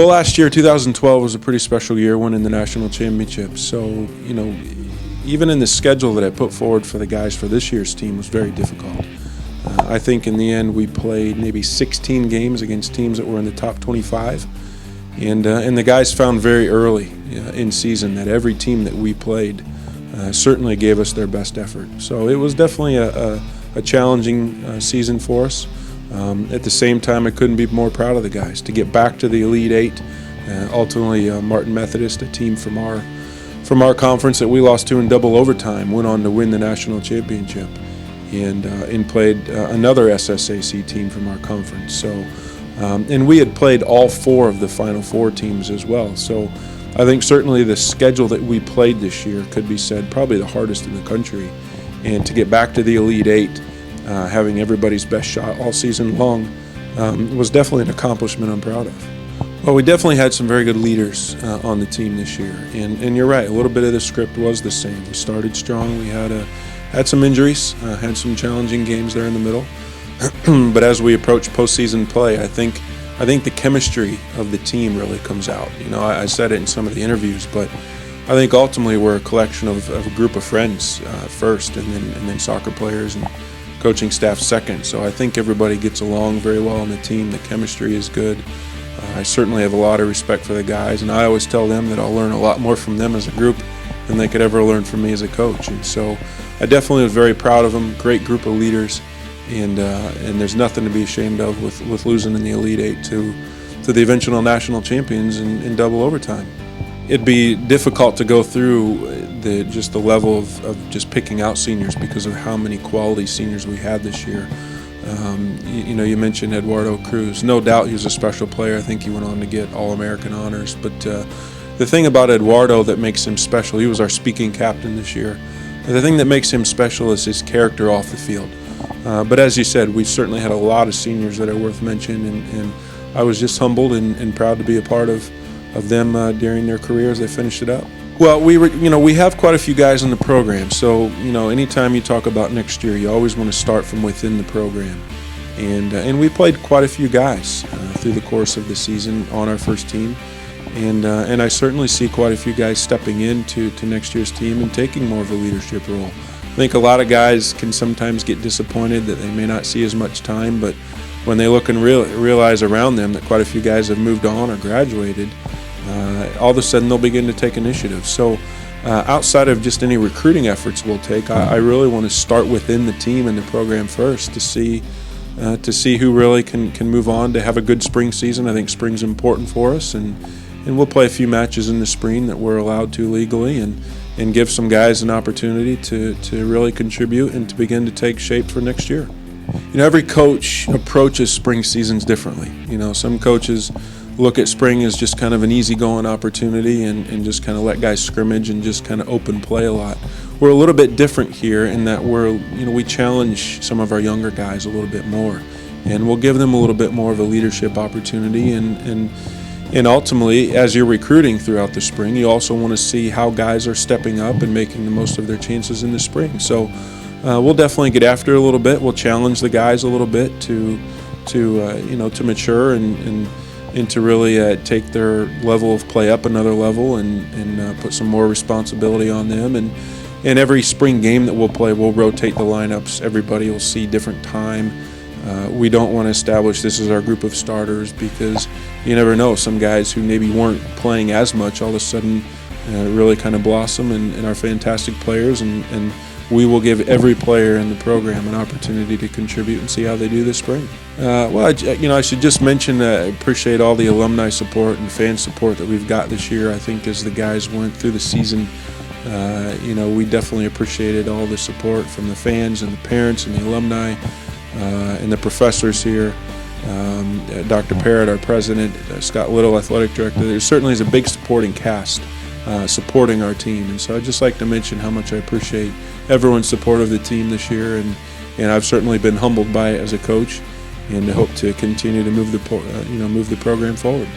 Well, last year, 2012, was a pretty special year, winning the national championships. So, even in the schedule that I put forward for the guys for this year's team was very difficult. I think in the end we played maybe 16 games against teams that were in the top 25. And the guys found very early in season that every team that we played certainly gave us their best effort. So it was definitely a challenging season for us. At the same time, I couldn't be more proud of the guys to get back to the Elite Eight. Ultimately, Martin Methodist, a team from our conference that we lost to in double overtime, went on to win the national championship, and played another SSAC team from our conference. So, and we had played all four of the Final Four teams as well. So, I think certainly the schedule that we played this year could be said probably the hardest in the country, and to get back to the Elite Eight, having everybody's best shot all season long, was definitely an accomplishment I'm proud of. Well, we definitely had some very good leaders on the team this year, and you're right, a little bit of the script was the same. We started strong, we had some injuries, had some challenging games there in the middle, but as we approach postseason play, I think the chemistry of the team really comes out. I said it in some of the interviews, but I think ultimately we're a collection of a group of friends first, and then soccer players and coaching staff second. So I think everybody gets along very well on the team. The chemistry is good. I certainly have a lot of respect for the guys, and I always tell them that I'll learn a lot more from them as a group than they could ever learn from me as a coach. And so I definitely was very proud of them. Great group of leaders, and there's nothing to be ashamed of with losing in the Elite Eight to the eventual national champions in double overtime. It'd be difficult to go through the level of just picking out seniors because of how many quality seniors we had this year. You mentioned Eduardo Cruz. No doubt he was a special player. I think he went on to get All-American honors. But the thing about Eduardo that makes him special, he was our speaking captain this year. The thing that makes him special is his character off the field. But as you said, we certainly had a lot of seniors that are worth mentioning, and I was just humbled and proud to be a part of them during their career as they finished it up. Well, we have quite a few guys in the program, so anytime you talk about next year, you always want to start from within the program, and we played quite a few guys through the course of the season on our first team, and I certainly see quite a few guys stepping into next year's team and taking more of a leadership role. I think a lot of guys can sometimes get disappointed that they may not see as much time, but when they look and realize around them that quite a few guys have moved on or graduated, all of a sudden they'll begin to take initiative. So outside of just any recruiting efforts we'll take, I really want to start within the team and the program first to see who really can move on to have a good spring season. I think spring's important for us, and we'll play a few matches in the spring that we're allowed to legally, and give some guys an opportunity to really contribute and to begin to take shape for next year. Every coach approaches spring seasons differently. Some coaches look at spring as just kind of an easygoing opportunity and just kind of let guys scrimmage and just kind of open play a lot. We're a little bit different here in that we challenge some of our younger guys a little bit more, and we'll give them a little bit more of a leadership opportunity, and ultimately, as you're recruiting throughout the spring, you also want to see how guys are stepping up and making the most of their chances in the spring. So we'll definitely get after it a little bit. We'll challenge the guys a little bit to mature and to really take their level of play up another level, and put some more responsibility on them. And every spring game that we'll play, we'll rotate the lineups. Everybody will see different time. We don't want to establish this is our group of starters, because you never know. Some guys who maybe weren't playing as much all of a sudden really kind of blossom and are fantastic players, and we will give every player in the program an opportunity to contribute and see how they do this spring. I should just mention I appreciate all the alumni support and fan support that we've got this year. I think as the guys went through the season, we definitely appreciated all the support from the fans and the parents and the alumni and the professors here. Dr. Parrott, our president, Scott Little, athletic director. There certainly is a big supporting cast supporting our team, and so I'd just like to mention how much I appreciate everyone's support of the team this year, and I've certainly been humbled by it as a coach, and I hope to continue to move the program forward.